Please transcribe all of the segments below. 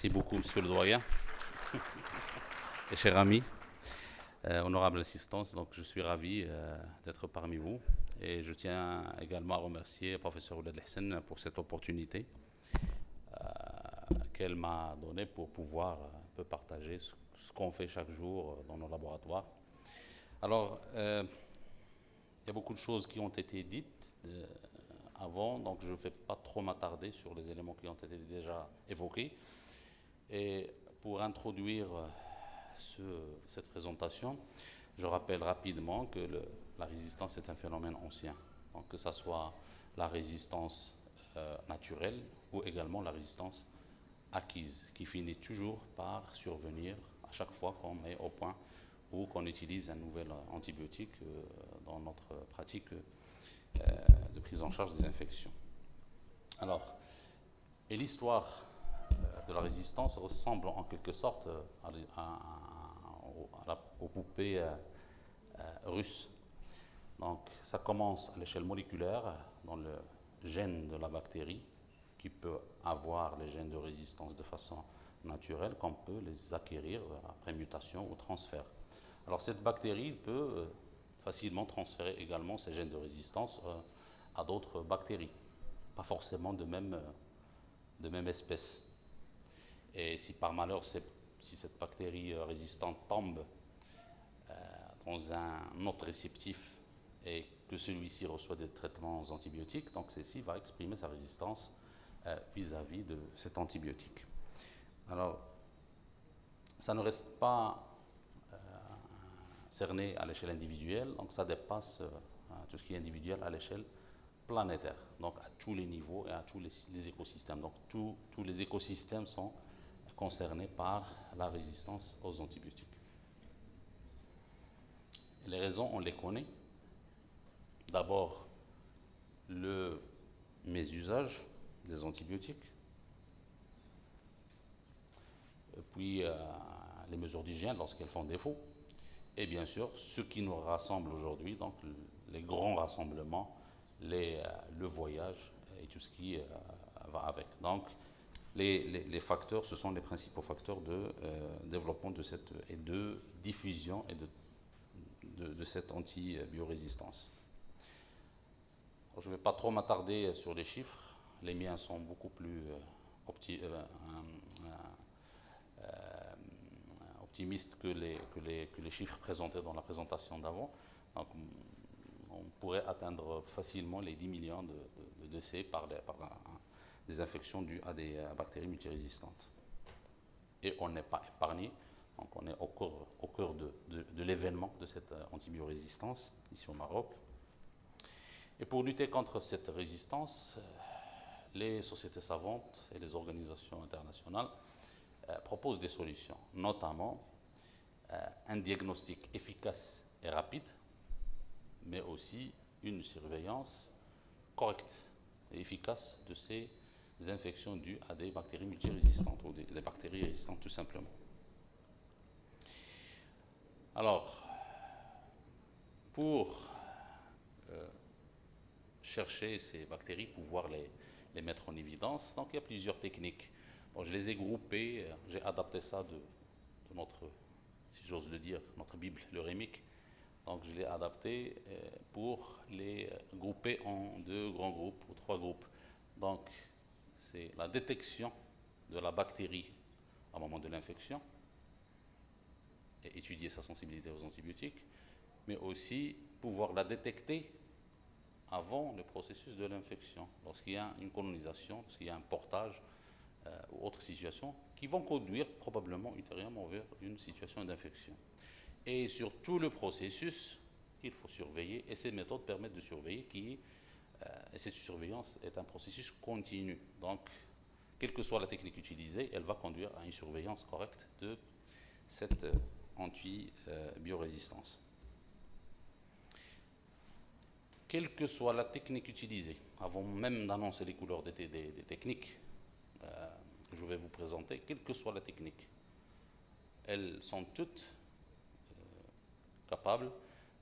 Merci beaucoup, Monsieur le Doyen et cher ami, honorable assistance. Donc, je suis ravi d'être parmi vous et je tiens également à remercier le professeur Ouled Hassan pour cette opportunité qu'elle m'a donnée pour pouvoir un peu partager ce qu'on fait chaque jour dans nos laboratoires. Alors, il y a beaucoup de choses qui ont été dites avant, donc je ne vais pas trop m'attarder sur les éléments qui ont été déjà évoqués. Et pour introduire cette présentation, je rappelle rapidement que la résistance est un phénomène ancien. Donc que ce soit la résistance naturelle ou également la résistance acquise, qui finit toujours par survenir à chaque fois qu'on est au point où qu'on utilise un nouvel antibiotique dans notre pratique de prise en charge des infections. Alors, et l'histoire de la résistance ressemble en quelque sorte aux poupées russes. Donc, ça commence à l'échelle moléculaire, dans le gène de la bactérie, qui peut avoir les gènes de résistance de façon naturelle, qu'on peut les acquérir après mutation ou transfert. Alors, cette bactérie peut facilement transférer également ces gènes de résistance à d'autres bactéries, pas forcément de même espèce. Et si par malheur, si cette bactérie résistante tombe dans un autre réceptif et que celui-ci reçoit des traitements antibiotiques, donc celle-ci va exprimer sa résistance vis-à-vis de cet antibiotique. Alors, ça ne reste pas cerné à l'échelle individuelle, donc ça dépasse tout ce qui est individuel à l'échelle planétaire, donc à tous les niveaux et à tous les écosystèmes. Donc tous les écosystèmes sont concernés par la résistance aux antibiotiques. Et les raisons, on les connaît. D'abord, le mésusage des antibiotiques, et puis les mesures d'hygiène lorsqu'elles font défaut, et bien sûr ce qui nous rassemble aujourd'hui, donc les grands rassemblements, le voyage et tout ce qui va avec. Donc les facteurs, ce sont les principaux facteurs de développement et de diffusion et de cette antibiorésistance. Alors, je ne vais pas trop m'attarder sur les chiffres, les miens sont beaucoup plus optimistes que les chiffres présentés dans la présentation d'avant. Donc, on pourrait atteindre facilement les 10 millions de décès par des infections dues à des bactéries multirésistantes. Et on n'est pas épargné, donc on est au cœur de l'événement de cette antibiorésistance ici au Maroc. Et pour lutter contre cette résistance, les sociétés savantes et les organisations internationales proposent des solutions, notamment un diagnostic efficace et rapide, mais aussi une surveillance correcte et efficace de ces infections dues à des bactéries multirésistantes ou des bactéries résistantes tout simplement. Alors, pour chercher ces bactéries, pouvoir les mettre en évidence, donc il y a plusieurs techniques. Bon, je les ai groupées, j'ai adapté ça de notre, si j'ose le dire, notre Bible, le Rémique. Donc je l'ai adapté pour les grouper en 2 grands groupes ou 3 groupes. Donc c'est la détection de la bactérie au moment de l'infection et étudier sa sensibilité aux antibiotiques, mais aussi pouvoir la détecter avant le processus de l'infection, lorsqu'il y a une colonisation, lorsqu'il y a un portage ou autre situation qui vont conduire probablement ultérieurement vers une situation d'infection. Et sur tout le processus, il faut surveiller, et ces méthodes permettent de surveiller et cette surveillance est un processus continu. Donc, quelle que soit la technique utilisée, elle va conduire à une surveillance correcte de cette antibiorésistance. Quelle que soit la technique utilisée, avant même d'annoncer les couleurs des techniques que je vais vous présenter, quelle que soit la technique, elles sont toutes capables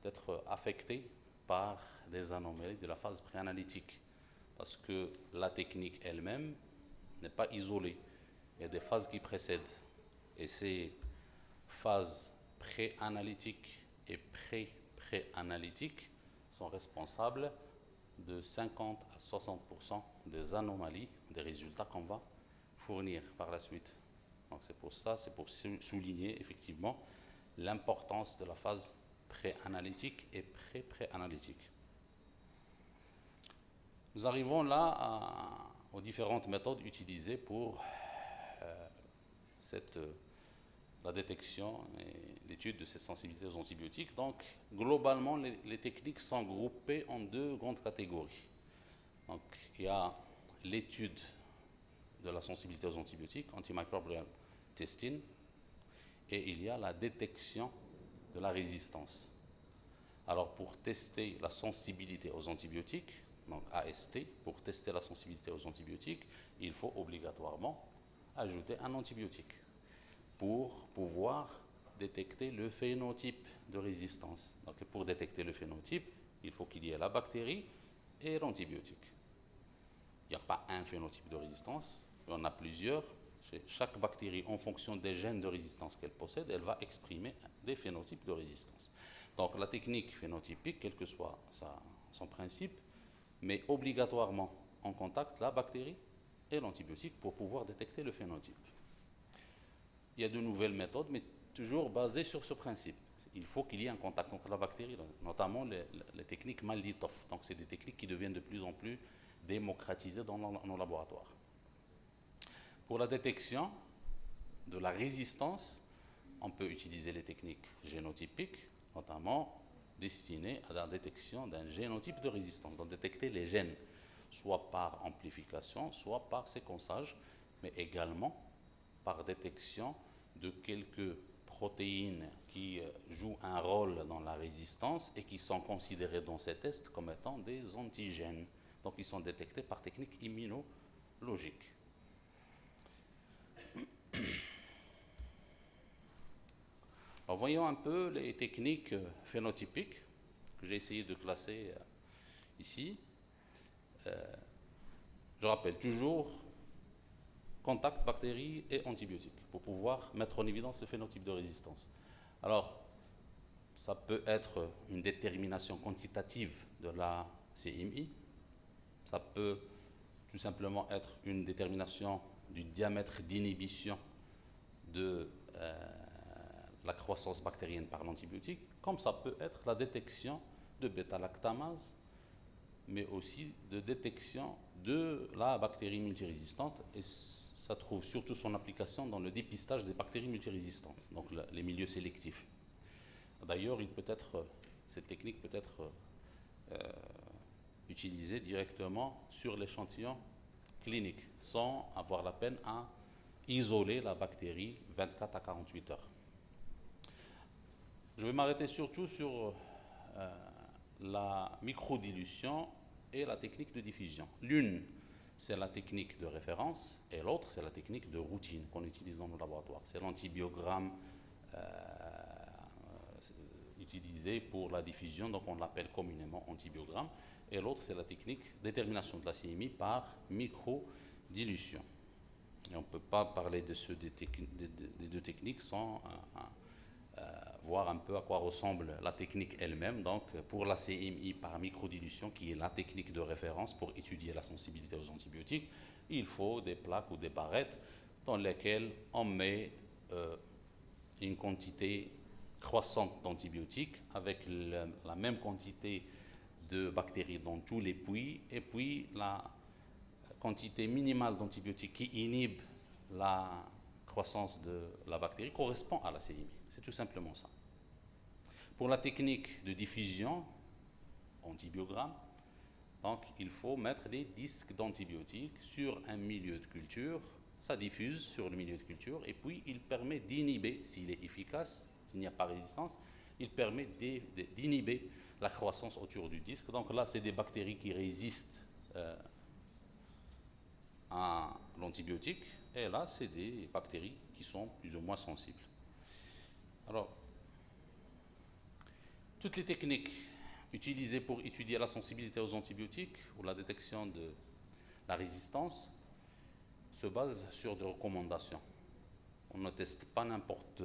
d'être affectées par des anomalies de la phase préanalytique, parce que la technique elle-même n'est pas isolée. il y a des phases qui précèdent. Et ces phases pré-analytiques et pré-pré-analytiques sont responsables de 50 à 60% des anomalies, des résultats qu'on va fournir par la suite. Donc c'est pour ça, c'est pour souligner effectivement l'importance de la phase pré-analytique et pré-pré-analytique. Nous arrivons là aux différentes méthodes utilisées pour la détection et l'étude de cette sensibilité aux antibiotiques. Donc, globalement, les techniques sont groupées en deux grandes catégories. Donc, il y a l'étude de la sensibilité aux antibiotiques, antimicrobial testing, et il y a la détection de la résistance. Alors, pour tester la sensibilité aux antibiotiques, donc AST, pour tester la sensibilité aux antibiotiques, il faut obligatoirement ajouter un antibiotique pour pouvoir détecter le phénotype de résistance. Donc, pour détecter le phénotype, il faut qu'il y ait la bactérie et l'antibiotique. Il n'y a pas un phénotype de résistance, il y en a plusieurs. Chez chaque bactérie, en fonction des gènes de résistance qu'elle possède, elle va exprimer des phénotypes de résistance. Donc, la technique phénotypique, quel que soit son principe, met obligatoirement en contact la bactérie et l'antibiotique pour pouvoir détecter le phénotype. Il y a de nouvelles méthodes, mais toujours basées sur ce principe. Il faut qu'il y ait un contact entre la bactérie, notamment les techniques Malditov. Donc, c'est des techniques qui deviennent de plus en plus démocratisées dans nos laboratoires. Pour la détection de la résistance, on peut utiliser les techniques génotypiques, notamment destinées à la détection d'un génotype de résistance, donc détecter les gènes, soit par amplification, soit par séquençage, mais également par détection de quelques protéines qui jouent un rôle dans la résistance et qui sont considérées dans ces tests comme étant des antigènes. Donc, ils sont détectés par technique immunologique. Alors, voyons un peu les techniques phénotypiques que j'ai essayé de classer ici. Je rappelle toujours contact, bactéries et antibiotiques pour pouvoir mettre en évidence le phénotype de résistance. Alors, ça peut être une détermination quantitative de la CMI, ça peut tout simplement être une détermination du diamètre d'inhibition de la croissance bactérienne par l'antibiotique, comme ça peut être la détection de bêta-lactamase, mais aussi de détection de la bactérie multirésistante, et ça trouve surtout son application dans le dépistage des bactéries multirésistantes, donc les milieux sélectifs. D'ailleurs, cette technique peut être utilisée directement sur l'échantillon clinique, sans avoir la peine à isoler la bactérie 24 à 48 heures. Je vais m'arrêter surtout sur la microdilution et la technique de diffusion. L'une, c'est la technique de référence, et l'autre, c'est la technique de routine qu'on utilise dans nos laboratoires. C'est l'antibiogramme utilisé pour la diffusion, donc on l'appelle communément antibiogramme, et l'autre, c'est la technique de détermination de la CMI par microdilution. Et on ne peut pas parler des deux techniques sans voir un peu à quoi ressemble la technique elle-même. Donc, pour la CMI par microdilution, qui est la technique de référence pour étudier la sensibilité aux antibiotiques, il faut des plaques ou des barrettes dans lesquelles on met une quantité croissante d'antibiotiques avec la même quantité de bactéries dans tous les puits, et puis la quantité minimale d'antibiotiques qui inhibe la croissance de la bactérie correspond à la CMI. C'est tout simplement ça. Pour la technique de diffusion, antibiogramme, donc il faut mettre des disques d'antibiotiques sur un milieu de culture, ça diffuse sur le milieu de culture, et puis il permet d'inhiber, s'il est efficace, s'il n'y a pas résistance, il permet d'inhiber la croissance autour du disque. Donc là, c'est des bactéries qui résistent à l'antibiotique, et là, c'est des bactéries qui sont plus ou moins sensibles. Alors, toutes les techniques utilisées pour étudier la sensibilité aux antibiotiques ou la détection de la résistance se base sur des recommandations. On ne teste pas n'importe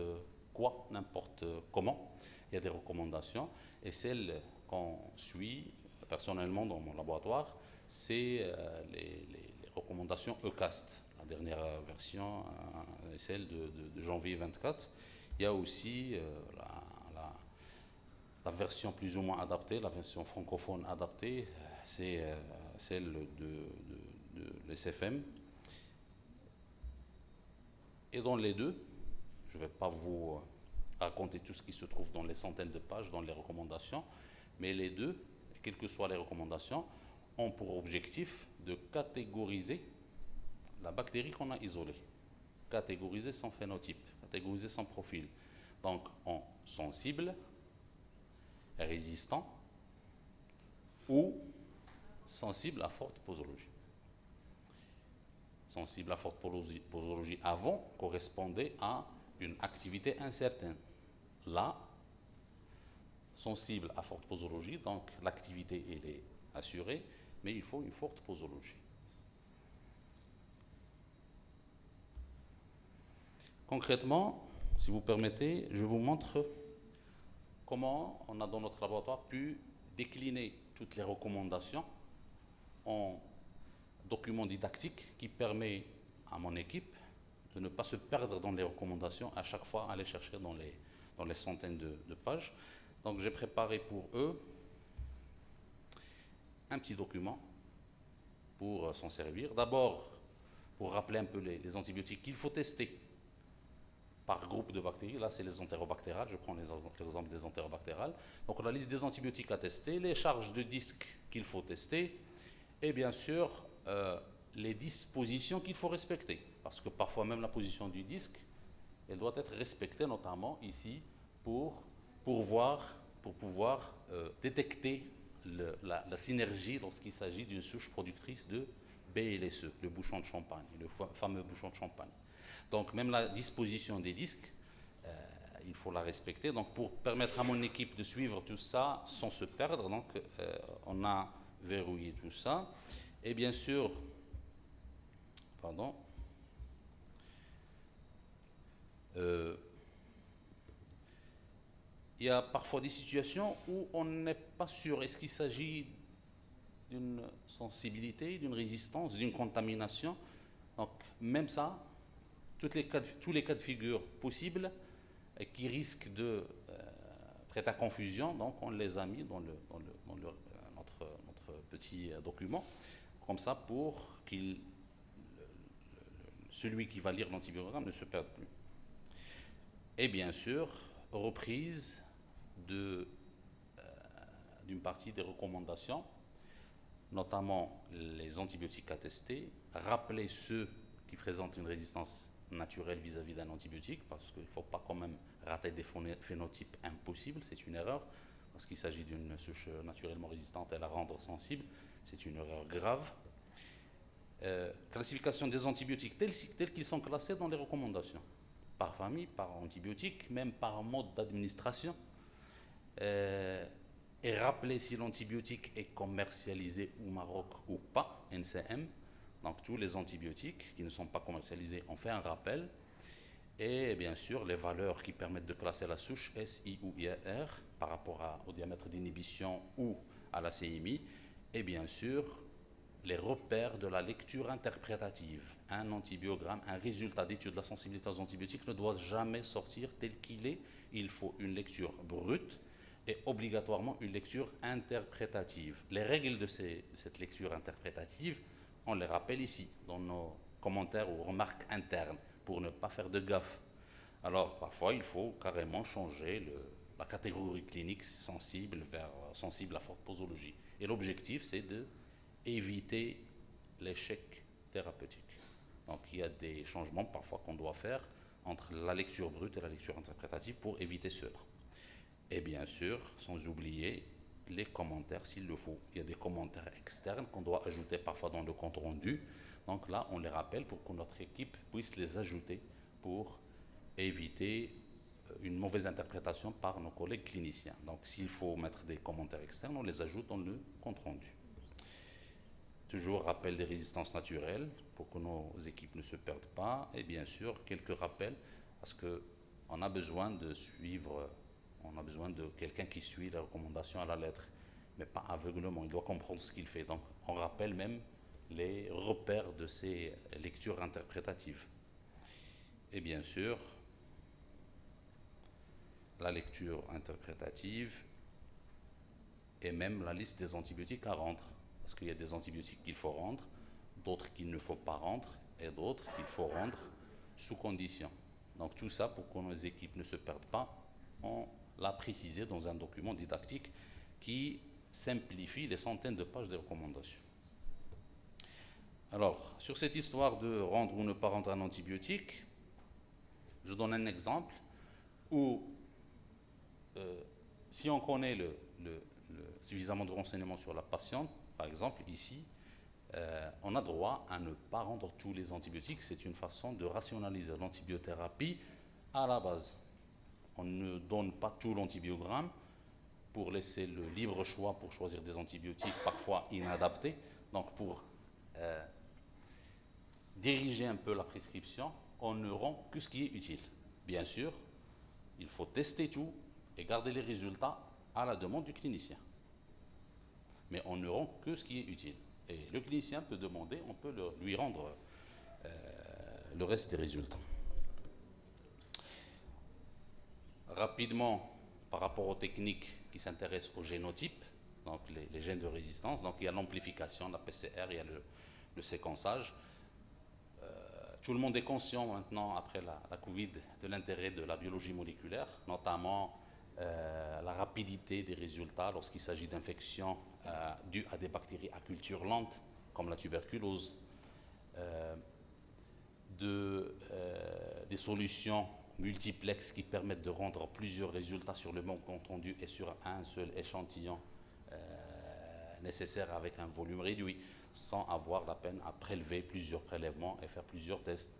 quoi, n'importe comment. Il y a des recommandations et celles qu'on suit personnellement dans mon laboratoire, c'est les recommandations ECAST. La dernière version est celle de janvier 24. Il y a aussi la version plus ou moins adaptée, la version francophone adaptée, c'est celle de l'SFM. Et dans les deux, je ne vais pas vous raconter tout ce qui se trouve dans les centaines de pages, dans les recommandations, mais les deux, quelles que soient les recommandations, ont pour objectif de catégoriser la bactérie qu'on a isolée, catégoriser son phénotype, catégoriser son profil. Donc en sensible, résistant ou sensible à forte posologie. Sensible à forte posologie avant correspondait à une activité incertaine. Là, sensible à forte posologie, donc l'activité elle est assurée, mais il faut une forte posologie. Concrètement, si vous permettez, je vous montre comment on a dans notre laboratoire pu décliner toutes les recommandations en documents didactiques qui permet à mon équipe de ne pas se perdre dans les recommandations, à chaque fois aller chercher dans les centaines de pages. Donc j'ai préparé pour eux un petit document pour s'en servir. D'abord, pour rappeler un peu les antibiotiques qu'il faut tester par groupe de bactéries. Là, c'est les entérobactérales. Je prends l'exemple des entérobactérales. Donc, on a la liste des antibiotiques à tester, les charges de disque qu'il faut tester, et bien sûr, les dispositions qu'il faut respecter. Parce que parfois, même la position du disque, elle doit être respectée, notamment ici, pour pouvoir détecter la synergie lorsqu'il s'agit d'une souche productrice de BLSE, le bouchon de champagne, le fameux bouchon de champagne. Donc même la disposition des disques, il faut la respecter. Donc pour permettre à mon équipe de suivre tout ça sans se perdre, donc, on a verrouillé tout ça. Et bien sûr, pardon, il y a parfois des situations où on n'est pas sûr. Est-ce qu'il s'agit d'une sensibilité, d'une résistance, d'une contamination? Donc même ça, tous les cas de figure possibles qui risquent de prêter à confusion, donc on les a mis dans notre petit document, comme ça pour celui qui va lire l'antibiogramme ne se perde plus. Et bien sûr, reprise d'une partie des recommandations, notamment les antibiotiques à tester, rappeler ceux qui présentent une résistance naturelle vis-à-vis d'un antibiotique, parce qu'il ne faut pas quand même rater des phénotypes impossibles, c'est une erreur, parce qu'il s'agit d'une souche naturellement résistante et la rendre sensible, c'est une erreur grave. Classification des antibiotiques tels qu'ils sont classés dans les recommandations, par famille, par antibiotique, même par mode d'administration, et rappeler si l'antibiotique est commercialisé au Maroc ou pas, NCM. Donc tous les antibiotiques qui ne sont pas commercialisés, on fait un rappel. Et bien sûr, les valeurs qui permettent de classer la souche S, I ou IR par rapport au diamètre d'inhibition ou à la CMI. Et bien sûr, les repères de la lecture interprétative. Un antibiogramme, un résultat d'étude de la sensibilité aux antibiotiques ne doit jamais sortir tel qu'il est. Il faut une lecture brute et obligatoirement une lecture interprétative. Les règles de cette lecture interprétative, on les rappelle ici, dans nos commentaires ou remarques internes, pour ne pas faire de gaffe. Alors, parfois, il faut carrément changer la catégorie clinique sensible vers sensible à forte posologie. Et l'objectif, c'est d'éviter l'échec thérapeutique. Donc, il y a des changements parfois qu'on doit faire entre la lecture brute et la lecture interprétative pour éviter cela. Et bien sûr, sans oublier les commentaires s'il le faut. Il y a des commentaires externes qu'on doit ajouter parfois dans le compte rendu. Donc là, on les rappelle pour que notre équipe puisse les ajouter pour éviter une mauvaise interprétation par nos collègues cliniciens. Donc s'il faut mettre des commentaires externes, on les ajoute dans le compte rendu. toujours rappel des résistances naturelles pour que nos équipes ne se perdent pas. Et bien sûr, quelques rappels parce qu'on a besoin de suivre, on a besoin de quelqu'un qui suit les recommandations à la lettre, mais pas aveuglement. Il doit comprendre ce qu'il fait. Donc, on rappelle même les repères de ces lectures interprétatives. Et bien sûr, la lecture interprétative et même la liste des antibiotiques à rendre. Parce qu'il y a des antibiotiques qu'il faut rendre, d'autres qu'il ne faut pas rendre, et d'autres qu'il faut rendre sous condition. Donc tout ça, pour que nos équipes ne se perdent pas, on l'a précisé dans un document didactique qui simplifie les centaines de pages de recommandations. Alors, sur cette histoire de rendre ou ne pas rendre un antibiotique, je donne un exemple où, si on connaît suffisamment de renseignements sur la patiente, par exemple ici, on a droit à ne pas rendre tous les antibiotiques. C'est une façon de rationaliser l'antibiothérapie à la base. On ne donne pas tout l'antibiogramme pour laisser le libre choix pour choisir des antibiotiques parfois inadaptés. Donc pour diriger un peu la prescription, on ne rend que ce qui est utile. Bien sûr, il faut tester tout et garder les résultats à la demande du clinicien. Mais on ne rend que ce qui est utile. Et le clinicien peut demander, on peut lui rendre le reste des résultats. Rapidement, par rapport aux techniques qui s'intéressent au génotype, donc les gènes de résistance, donc il y a l'amplification, la PCR, il y a le séquençage. Tout le monde est conscient maintenant, après la Covid, de l'intérêt de la biologie moléculaire, notamment la rapidité des résultats lorsqu'il s'agit d'infections dues à des bactéries à culture lente, comme la tuberculose, des solutions multiplexes qui permettent de rendre plusieurs résultats sur le même contenu et sur un seul échantillon nécessaire avec un volume réduit, sans avoir la peine à prélever plusieurs prélèvements et faire plusieurs tests.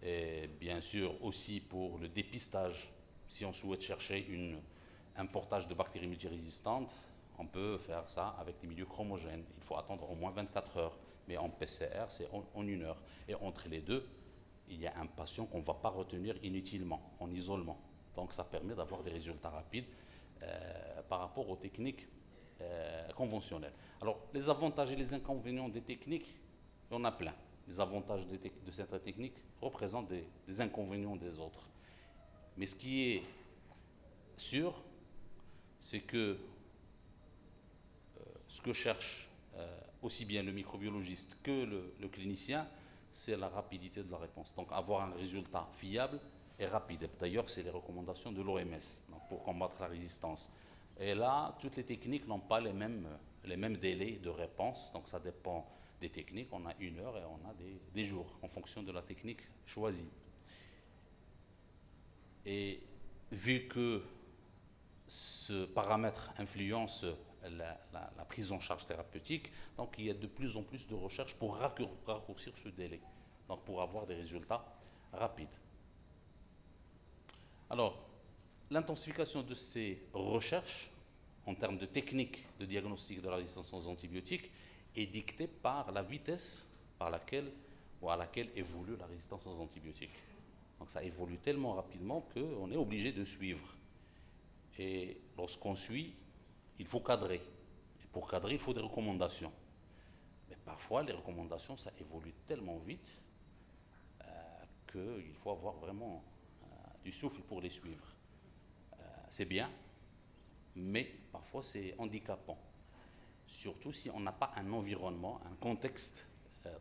Et bien sûr aussi pour le dépistage, si on souhaite chercher un portage de bactéries multirésistantes, on peut faire ça avec des milieux chromogènes. Il faut attendre au moins 24 heures, mais en PCR, c'est en 1 heure. Et entre les deux, il y a un patient qu'on ne va pas retenir inutilement, en isolement. Donc ça permet d'avoir des résultats rapides par rapport aux techniques conventionnelles. Alors, les avantages et les inconvénients des techniques, il y en a plein. Les avantages de certaines techniques représentent des inconvénients des autres. Mais ce qui est sûr, c'est que ce que cherche aussi bien le microbiologiste que le clinicien, c'est la rapidité de la réponse. Donc avoir un résultat fiable et rapide. D'ailleurs, c'est les recommandations de l'OMS pour combattre la résistance. Et là, toutes les techniques n'ont pas les mêmes délais de réponse. Donc ça dépend des techniques. On a 1 heure et on a des jours en fonction de la technique choisie. Et vu que ce paramètre influence la prise en charge thérapeutique, donc il y a de plus en plus de recherches pour raccourcir ce délai, donc pour avoir des résultats rapides. Alors, l'intensification de ces recherches en termes de techniques de diagnostic de la résistance aux antibiotiques est dictée par la vitesse à laquelle évolue la résistance aux antibiotiques. Donc ça évolue tellement rapidement qu'on est obligé de suivre. Et lorsqu'on suit, il faut cadrer. Et pour cadrer, il faut des recommandations. Mais parfois, les recommandations, ça évolue tellement vite qu'il faut avoir vraiment du souffle pour les suivre. C'est bien, mais parfois c'est handicapant. Surtout si on n'a pas un environnement, un contexte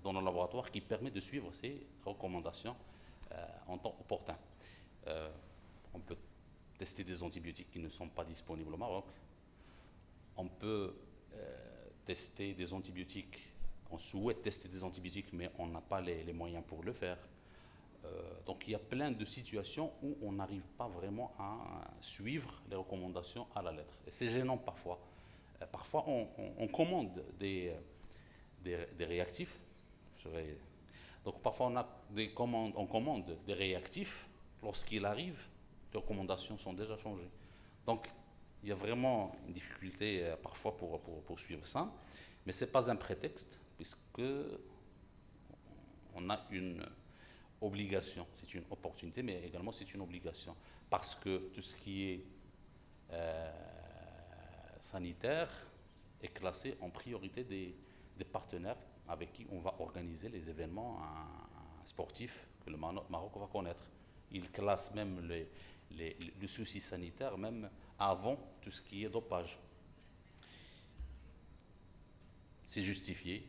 dans le laboratoire qui permet de suivre ces recommandations en temps opportun. On peut tester des antibiotiques qui ne sont pas disponibles au Maroc. On peut tester des antibiotiques, on souhaite tester des antibiotiques, mais on n'a pas les moyens pour le faire. Donc il y a plein de situations où on n'arrive pas vraiment à suivre les recommandations à la lettre. Et c'est gênant parfois. Parfois on commande des réactifs. Donc parfois on commande des réactifs. Lorsqu'il arrive, les recommandations sont déjà changées. Donc il y a vraiment une difficulté parfois pour poursuivre ça, mais ce n'est pas un prétexte, puisque on a une obligation, c'est une opportunité, mais également c'est une obligation, parce que tout ce qui est sanitaire est classé en priorité des partenaires avec qui on va organiser les événements sportifs que le Maroc va connaître. Il classe même le souci sanitaire même avant tout ce qui est dopage. C'est justifié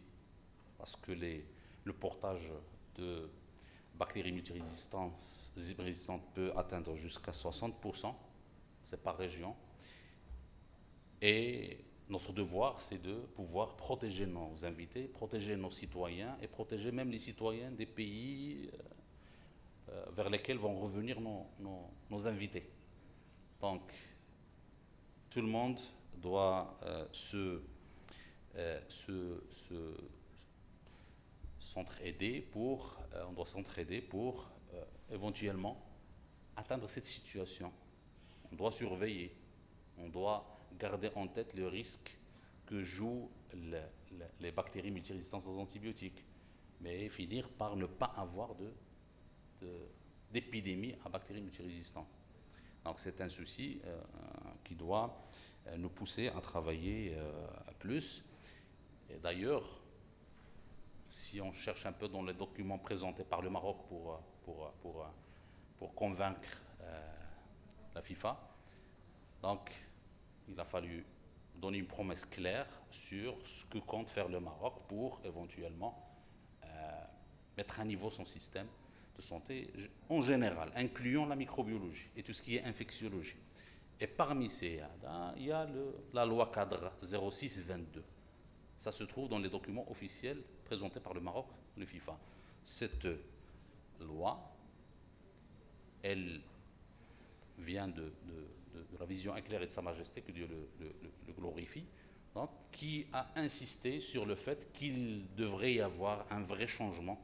parce que le portage de bactéries multirésistantes peut atteindre jusqu'à 60%, c'est par région. Et notre devoir, c'est de pouvoir protéger nos invités, protéger nos citoyens et protéger même les citoyens des pays vers lesquels vont revenir nos invités. Donc, tout le monde doit s'entraider pour, éventuellement atteindre cette situation. On doit surveiller, on doit garder en tête le risque que jouent les bactéries multirésistantes aux antibiotiques, mais finir par ne pas avoir d'épidémie à bactéries multirésistantes. Donc c'est un souci qui doit nous pousser à travailler plus. Et d'ailleurs, si on cherche un peu dans les documents présentés par le Maroc pour convaincre la FIFA, donc il a fallu donner une promesse claire sur ce que compte faire le Maroc pour éventuellement mettre à niveau son système de santé en général, incluant la microbiologie et tout ce qui est infectiologie. Et parmi ces il y a la loi cadre 06-22. Ça se trouve dans les documents officiels présentés par le Maroc, le FIFA. Cette loi, elle vient de la vision éclairée de Sa Majesté, que Dieu le glorifie, donc, qui a insisté sur le fait qu'il devrait y avoir un vrai changement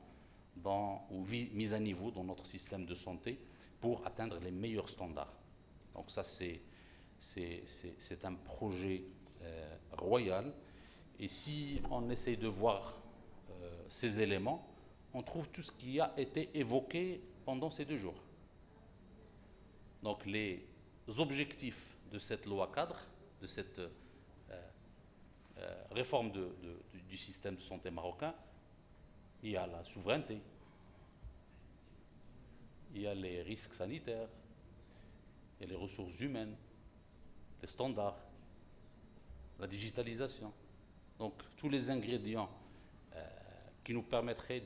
ou mise à niveau dans notre système de santé pour atteindre les meilleurs standards. Donc ça, c'est un projet royal. Et si on essaye de voir ces éléments, on trouve tout ce qui a été évoqué pendant ces 2 jours. Donc les objectifs de cette loi cadre, de cette réforme du système de santé marocain, il y a la souveraineté, il y a les risques sanitaires, il y a les ressources humaines, les standards, la digitalisation. Donc tous les ingrédients qui nous permettraient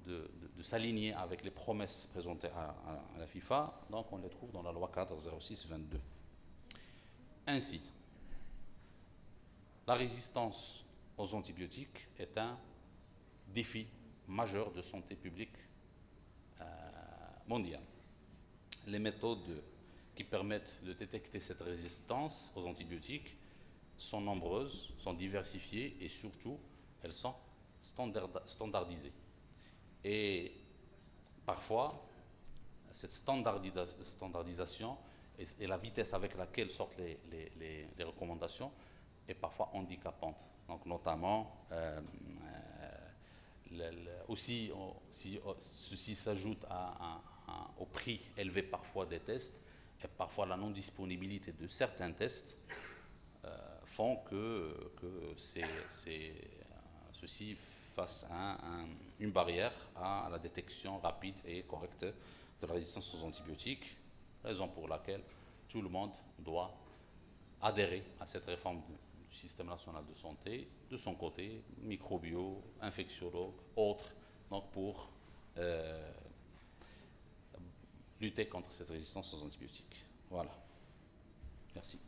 de s'aligner avec les promesses présentées à la FIFA, donc on les trouve dans la loi cadre 06-22. Ainsi, la résistance aux antibiotiques est un défi majeur de santé publique mondiale. Les méthodes qui permettent de détecter cette résistance aux antibiotiques sont nombreuses, sont diversifiées et surtout, elles sont standardisées. Et parfois, cette standardisation et la vitesse avec laquelle sortent les recommandations est parfois handicapante. Donc notamment, aussi, si ceci s'ajoute au prix élevé parfois des tests, et parfois la non-disponibilité de certains tests font que ceci fasse une barrière à la détection rapide et correcte de la résistance aux antibiotiques, raison pour laquelle tout le monde doit adhérer à cette réforme du système national de santé, de son côté, microbio, infectiologues, autres, donc pour lutter contre cette résistance aux antibiotiques. Voilà. Merci.